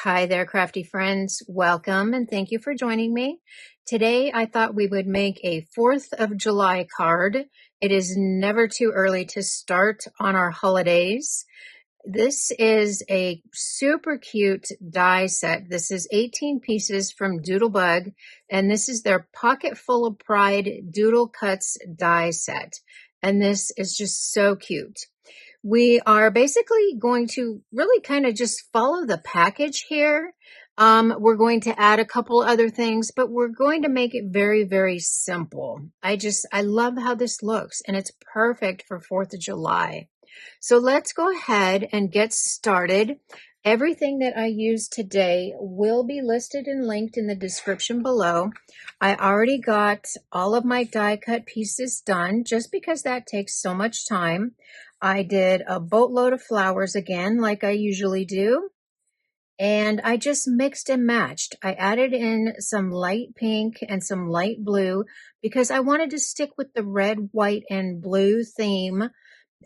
Hi there, crafty friends. Welcome and thank you for joining me. Today, I thought we would make a 4th of July card. It is never too early to start on our holidays. This is a super cute die set. This is 18 pieces from Doodlebug, and this is their Pocket Full of Pride Doodle Cuts die set. And this is just so cute. We are basically going to really kind of just follow the package here. We're going to add a couple other things, but we're going to make it very, very simple. I love how this looks, and it's perfect for 4th of July. So let's go ahead and get started. Everything that I use today will be listed and linked in the description below. I already got all of my die cut pieces done just because that takes so much time. I did a boatload of flowers again, like I usually do. And I just mixed and matched. I added in some light pink and some light blue because I wanted to stick with the red, white, and blue theme,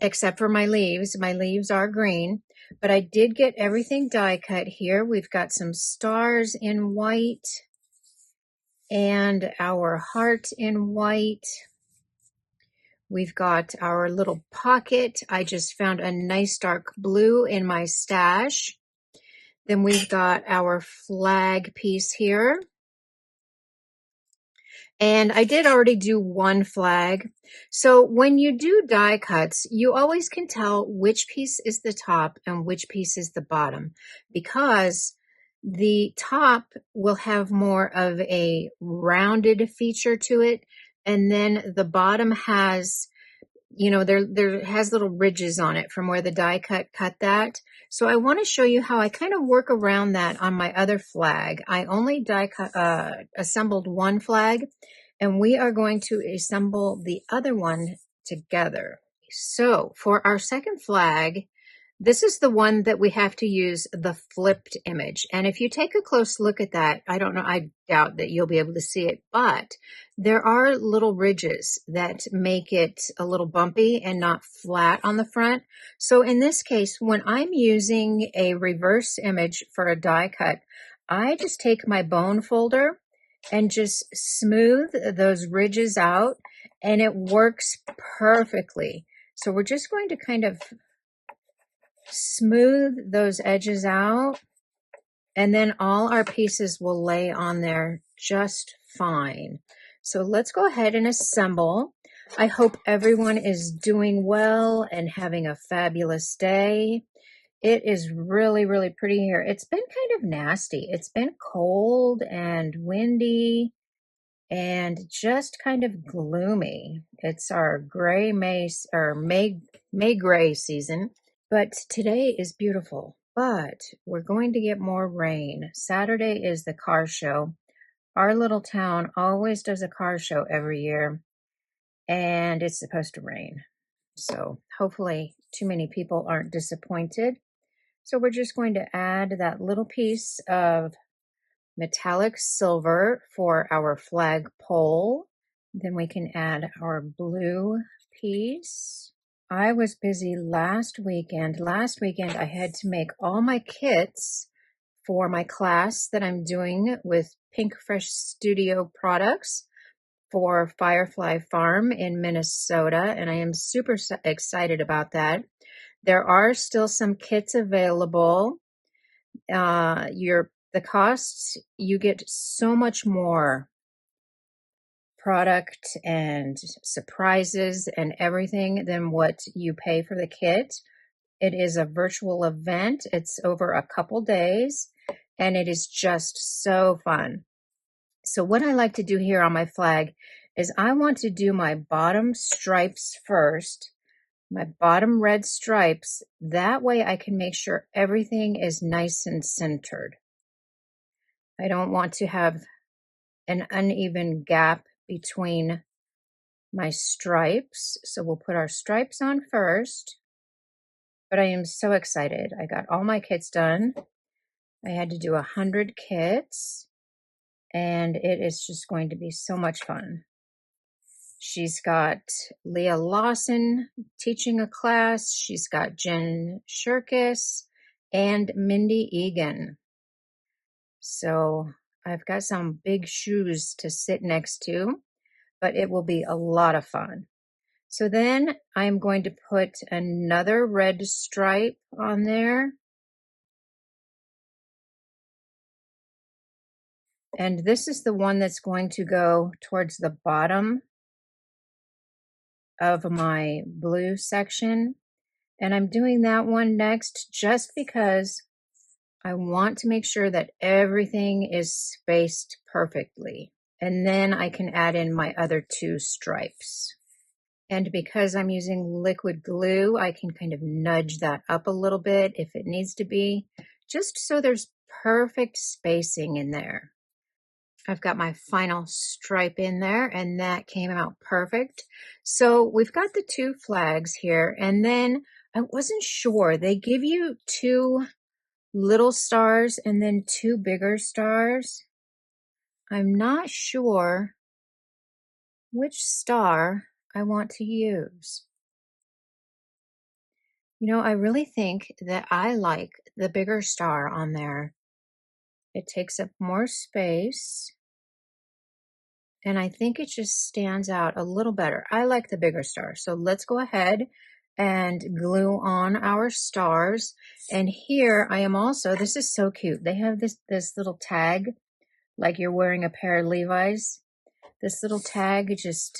except for my leaves. My leaves are green, but I did get everything die cut here. We've got some stars in white and our heart in white. We've got our little pocket. I just found a nice dark blue in my stash. Then we've got our flag piece here. And I did already do one flag. So when you do die cuts, you always can tell which piece is the top and which piece is the bottom, because the top will have more of a rounded feature to it. And then the bottom has, there has little ridges on it from where the die cut that. So I want to show you how I kind of work around that on my other flag. I only assembled one flag, and we are going to assemble the other one together. So for our second flag, this is the one that we have to use the flipped image. And if you take a close look at that, I don't know, I doubt that you'll be able to see it, but there are little ridges that make it a little bumpy and not flat on the front. So in this case, when I'm using a reverse image for a die cut, I just take my bone folder and just smooth those ridges out, and it works perfectly. So we're just going to kind of smooth those edges out, and then all our pieces will lay on there just fine. So let's go ahead and assemble. I hope everyone is doing well and having a fabulous day. It is really, really pretty here. It's been kind of nasty. It's been cold and windy and just kind of gloomy. It's our May gray season. But today is beautiful, but we're going to get more rain. Saturday is the car show. Our little town always does a car show every year, and it's supposed to rain. So hopefully too many people aren't disappointed. So we're just going to add that little piece of metallic silver for our flag pole. Then we can add our blue piece. I was busy last weekend. Last weekend, I had to make all my kits for my class that I'm doing with Pink Fresh Studio products for Firefly Farm in Minnesota, and I am super excited about that. There are still some kits available. The costs, you get so much more product and surprises and everything than what you pay for the kit. It is a virtual event. It's over a couple days, and it is just so fun. So what I like to do here on my flag is I want to do my bottom stripes first, my bottom red stripes. That way I can make sure everything is nice and centered. I don't want to have an uneven gap between my stripes. So we'll put our stripes on first. But I am so excited. I got all my kits done. I had to do 100 kits, and it is just going to be so much fun. She's got Leah Lawson teaching a class. She's got Jen Shirkis and Mindy Egan. So I've got some big shoes to sit next to, but it will be a lot of fun. So then I'm going to put another red stripe on there. And this is the one that's going to go towards the bottom of my blue section. And I'm doing that one next just because I want to make sure that everything is spaced perfectly. And then I can add in my other two stripes. And because I'm using liquid glue, I can kind of nudge that up a little bit if it needs to be, just so there's perfect spacing in there. I've got my final stripe in there and that came out perfect. So we've got the two flags here, and then I wasn't sure. They give you two little stars and then two bigger stars. I'm not sure which star I want to use. You know, I really think that I like the bigger star on there. It takes up more space, and I think it just stands out a little better. I like the bigger star. So let's go ahead and glue on our stars. And here I am also, this is so cute. They have this little tag, like you're wearing a pair of Levi's. This little tag just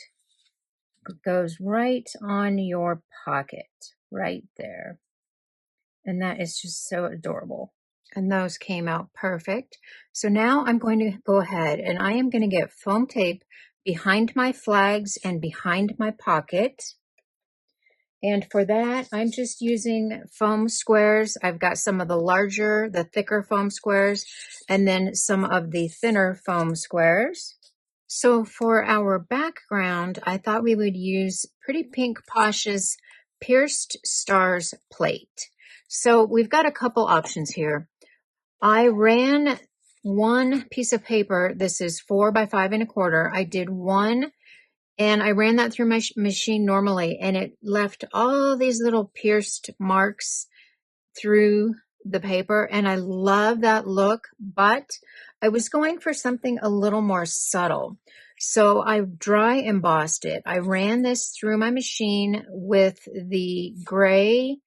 goes right on your pocket, right there. And that is just so adorable. And those came out perfect. So now I'm going to go ahead and I am going to get foam tape behind my flags and behind my pocket. And for that, I'm just using foam squares. I've got some of the larger, the thicker foam squares, and then some of the thinner foam squares. So for our background, I thought we would use Pretty Pink Posh's Pierced Stars plate. So we've got a couple options here. I ran one piece of paper. This is 4 by 5 1/4. I did one and I ran that through my machine normally, and it left all these little pierced marks through the paper, and I love that look, but I was going for something a little more subtle. So I dry embossed it. I ran this through my machine with the gray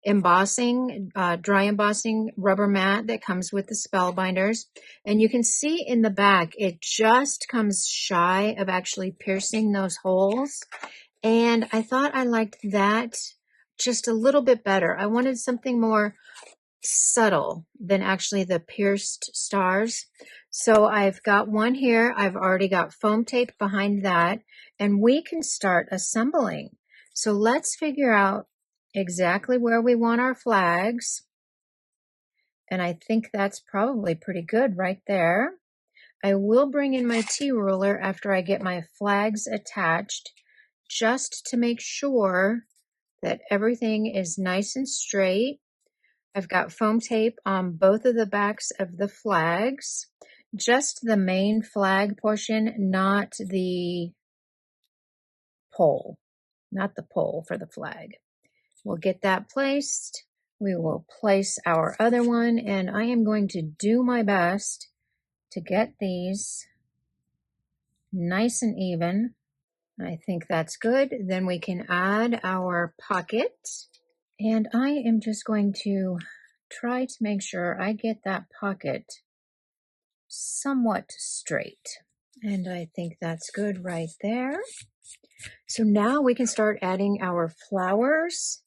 embossing, dry embossing rubber mat that comes with the Spellbinders. And you can see in the back, it just comes shy of actually piercing those holes. And I thought I liked that just a little bit better. I wanted something more subtle than actually the pierced stars. So I've got one here. I've already got foam tape behind that, and we can start assembling. So let's figure out exactly where we want our flags. And I think that's probably pretty good right there. I will bring in my T-ruler after I get my flags attached, just to make sure that everything is nice and straight. I've got foam tape on both of the backs of the flags, just the main flag portion, not the pole, not the pole for the flag. We'll get that placed. We will place our other one, and I am going to do my best to get these nice and even. I think that's good. Then we can add our pocket. And I am just going to try to make sure I get that pocket somewhat straight. And I think that's good right there. So now we can start adding our flowers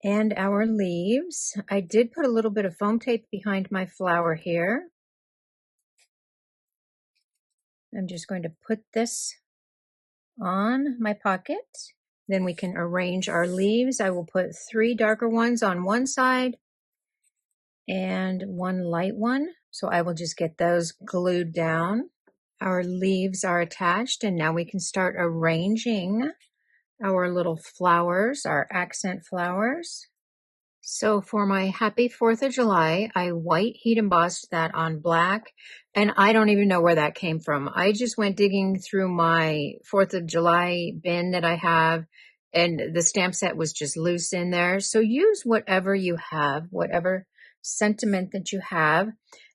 and our leaves. I did put a little bit of foam tape behind my flower here. I'm just going to put this on my pocket. Then we can arrange our leaves. I will put 3 darker ones on one side and 1 light one. So I will just get those glued down. Our leaves are attached, and now we can start arranging our little flowers, our accent flowers. So for my happy 4th of July, I white heat embossed that on black, and I don't even know where that came from. I just went digging through my 4th of July bin that I have, and the stamp set was just loose in there. So use whatever you have, whatever sentiment that you have.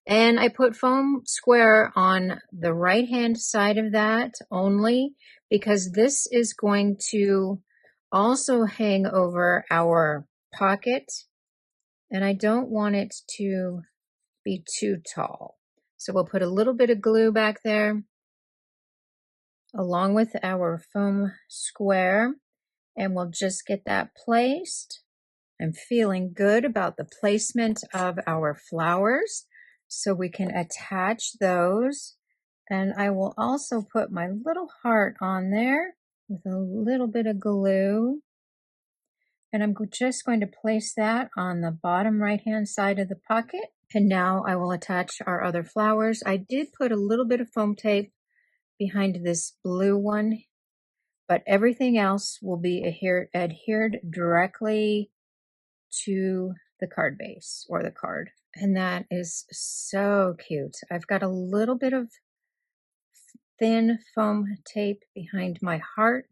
And I put foam square on the right hand side of that only because this is going to also hang over our pocket, and I don't want it to be too tall. So we'll put a little bit of glue back there along with our foam square, and we'll just get that placed. I'm feeling good about the placement of our flowers, so we can attach those. And I will also put my little heart on there with a little bit of glue. And I'm just going to place that on the bottom right-hand side of the pocket. And now I will attach our other flowers. I did put a little bit of foam tape behind this blue one, but everything else will be adhered directly to the card base or the card. And that is so cute. I've got a little bit of thin foam tape behind my heart,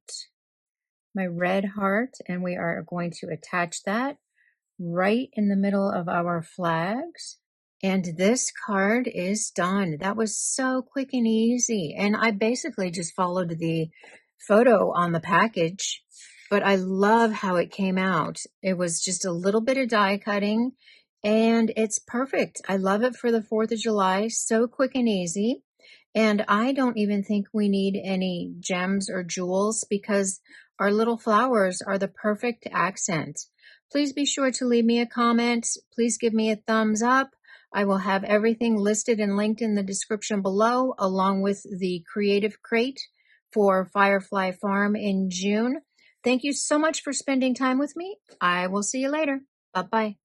my red heart, and we are going to attach that right in the middle of our flags. And this card is done. That was so quick and easy. And I basically just followed the photo on the package, but I love how it came out. It was just a little bit of die cutting and it's perfect. I love it for the 4th of July. So quick and easy. And I don't even think we need any gems or jewels because our little flowers are the perfect accent. Please be sure to leave me a comment. Please give me a thumbs up. I will have everything listed and linked in the description below, along with the creative crate for Firefly Farm in June. Thank you so much for spending time with me. I will see you later. Bye-bye.